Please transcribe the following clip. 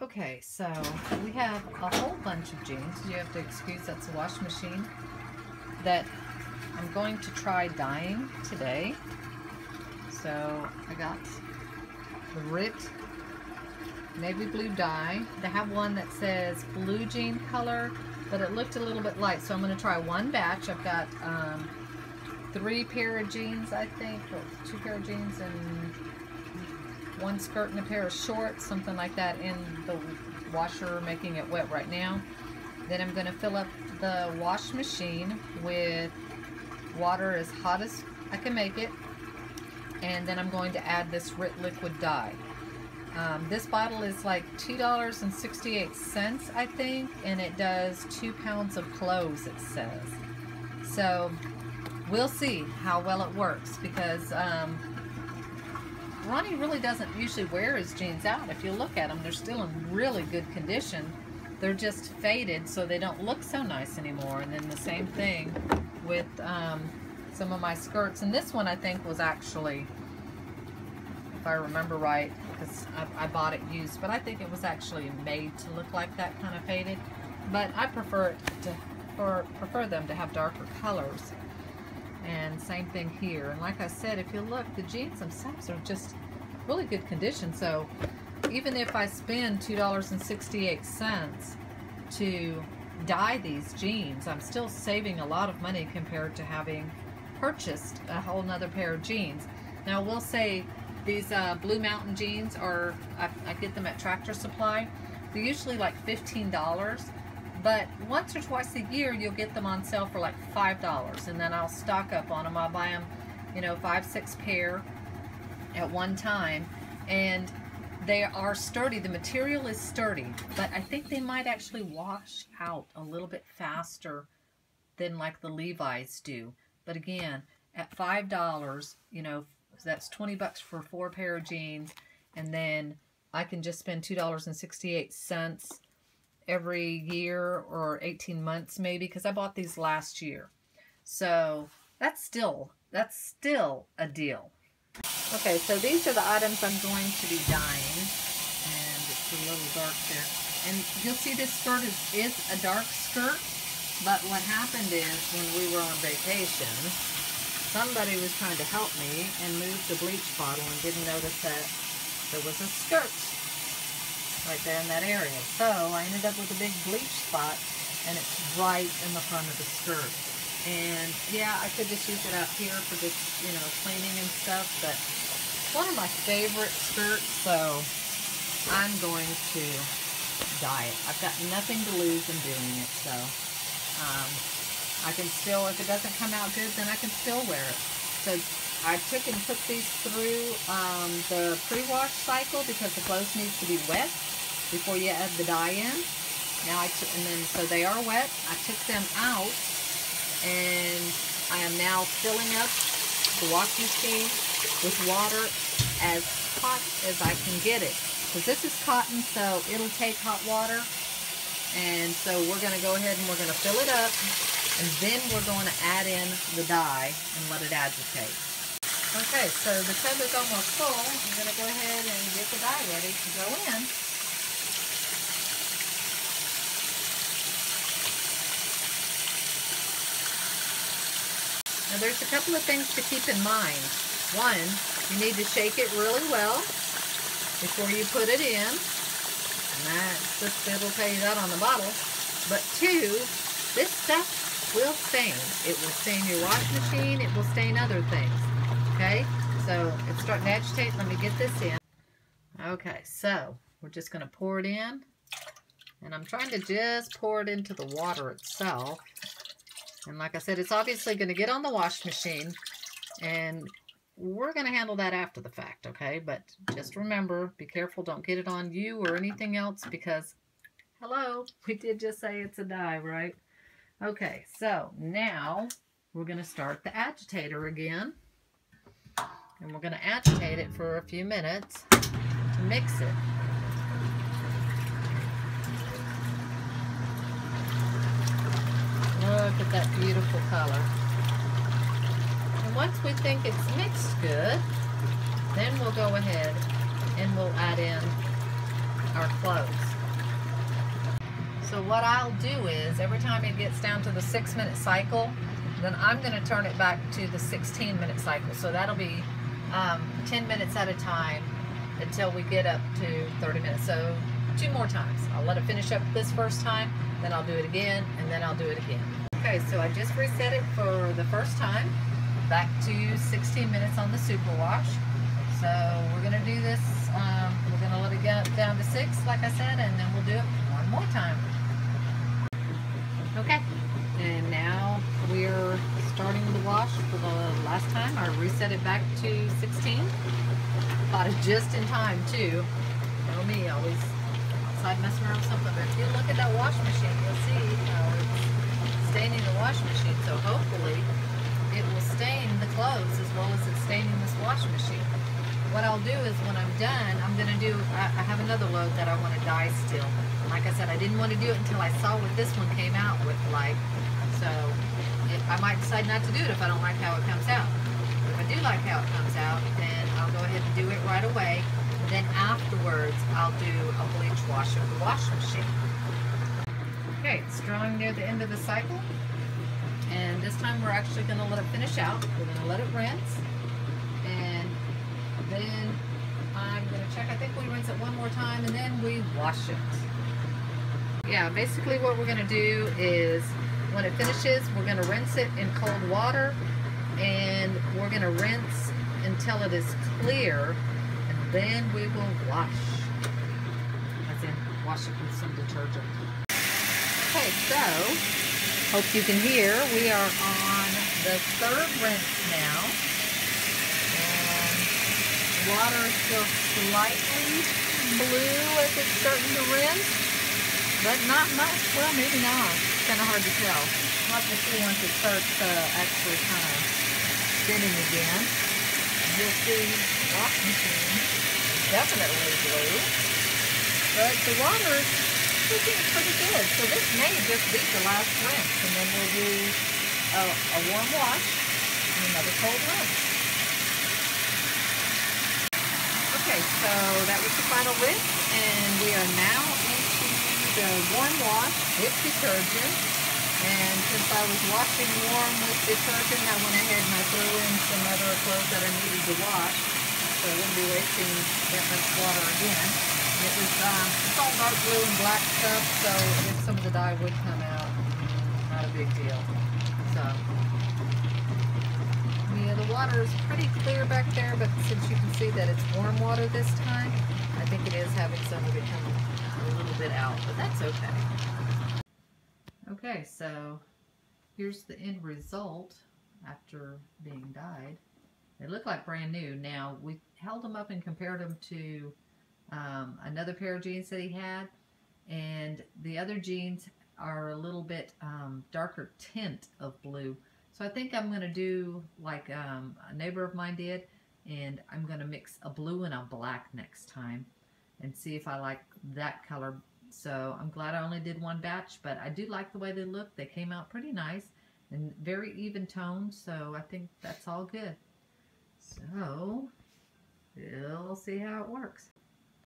Okay, so we have a whole bunch of jeans. You have to excuse, that's a wash machine that I'm going to try dyeing today. So I got the RIT navy blue dye. They have one that says blue jean color, but it looked a little bit light. So I'm going to try one batch. I've got 3 pair of jeans, I think, or 2 pair of jeans and 1 skirt and a pair of shorts, something like that, in the washer, making it wet right now. Then I'm going to fill up the wash machine with water as hot as I can make it, and then I'm going to add this RIT liquid dye. This bottle is like $2.68, I think, and it does 2 pounds of clothes, it says. So we'll see how well it works, because Ronnie really doesn't usually wear his jeans out. If you look at them, they're still in really good condition. They're just faded, so they don't look so nice anymore. And then the same thing with some of my skirts. And this one, I think, was actually, if I remember right, because I bought it used, but I think it was actually made to look like that kind of faded. But I prefer them to have darker colors. And same thing here. And like I said, if you look, the jeans themselves are just really good condition. So even if I spend $2.68 to dye these jeans, I'm still saving a lot of money compared to having purchased a whole nother pair of jeans. Now I will say these Blue Mountain jeans are, I get them at Tractor Supply. They're usually like $15. But once or twice a year, you'll get them on sale for like $5, and then I'll stock up on them. I'll buy them, 5, 6 pair at one time, and they are sturdy. The material is sturdy, but I think they might actually wash out a little bit faster than like the Levi's do. But again, at $5, that's $20 for 4 pair of jeans, and then I can just spend $2.68 every year, or 18 months maybe, because I bought these last year. So that's still a deal. Okay, so these are the items I'm going to be dyeing, and it's a little dark there. And you'll see this skirt is a dark skirt, but what happened is when we were on vacation, somebody was trying to help me and move the bleach bottle and didn't notice that there was a skirt right there in that area. So I ended up with a big bleach spot, and it's right in the front of the skirt. And yeah, I could just use it out here for just, cleaning and stuff, but it's one of my favorite skirts, so I'm going to dye it. I've got nothing to lose in doing it, so I can still, if it doesn't come out good, then I can still wear it. So I took and put these through the pre-wash cycle, because the clothes needs to be wet before you add the dye in. Now so they are wet. I took them out, and I am now filling up the wash machine with water as hot as I can get it, because this is cotton, so it'll take hot water. And so we're going to go ahead and we're going to fill it up, and then we're going to add in the dye and let it agitate. Okay, so the tub is almost full. I'm going to go ahead and get the dye ready to go in. Now there's a couple of things to keep in mind. One, you need to shake it really well before you put it in. And it'll tell you that on the bottle. But 2, this stuff will stain. It will stain your wash machine. It will stain other things. Okay, so it's starting to agitate. Let me get this in. Okay, so we're just going to pour it in. And I'm trying to just pour it into the water itself. And like I said, it's obviously going to get on the wash machine. And we're going to handle that after the fact, okay? But just remember, be careful. Don't get it on you or anything else, because, hello, we did just say it's a dye, right? Okay, so now we're going to start the agitator again. And we're going to agitate it for a few minutes to mix it. Look at that beautiful color. And once we think it's mixed good, then we'll go ahead and we'll add in our clothes. So what I'll do is, every time it gets down to the 6-minute cycle, then I'm going to turn it back to the 16-minute cycle. So that'll be 10 minutes at a time until we get up to 30 minutes. So 2 more times. I'll let it finish up this first time, then I'll do it again, and then I'll do it again. Okay, so I just reset it for the first time, back to 16 minutes on the super wash. So we're going to do this, we're going to let it get down to 6, like I said, and then we'll do it one more time. Okay, and now we're starting the wash for the last time. I reset it back to 16. Thought it just in time too. You know me, always outside messing around with something. But if you look at that wash machine, you'll see how it's staining the wash machine. So hopefully it will stain the clothes as well as it's staining this wash machine. What I'll do is when I'm done, I'm going to do, I have another load that I want to dye still. Like I said, I didn't want to do it until I saw what this one came out with like. So I might decide not to do it if I don't like how it comes out. But if I do like how it comes out, then I'll go ahead and do it right away. And then afterwards, I'll do a bleach wash of the wash machine. Okay, it's drawing near the end of the cycle. And this time we're actually going to let it finish out. We're going to let it rinse. And then I'm going to check. I think we rinse it one more time and then we wash it. Yeah, basically what we're going to do is when it finishes, we're going to rinse it in cold water and we're going to rinse until it is clear and then we will wash. As in, wash it with some detergent. Okay, so, hope you can hear, we are on the 3rd rinse now. And water is still slightly blue as it's starting to rinse, but not much. Well, maybe not. It's kind of hard to tell. We'll have to see once it starts actually kind of spinning again. You'll see the wash machine is definitely blue, but the water is looking pretty good. So this may just be the last rinse, and then we'll do a warm wash and another cold rinse. Okay, so that was the final rinse, and we are now into the warm wash with detergent. And since I was washing warm with detergent, I went ahead and I threw in some other clothes that I needed to wash, so I wouldn't be wasting that much water again. It was it's all dark blue and black stuff, so if some of the dye would come out, not a big deal. So yeah, the water is pretty clear back there, but since you can see that it's warm water this time, I think it is having some of it come a little bit out, but that's okay. Okay, so here's the end result after being dyed. They look like brand new. Now, we held them up and compared them to another pair of jeans that he had, and the other jeans are a little bit darker tint of blue. So I think I'm going to do like a neighbor of mine did, and I'm going to mix a blue and a black next time and see if I like that color. So I'm glad I only did one batch, but I do like the way they look. They came out pretty nice and very even toned, so I think that's all good. So we'll see how it works.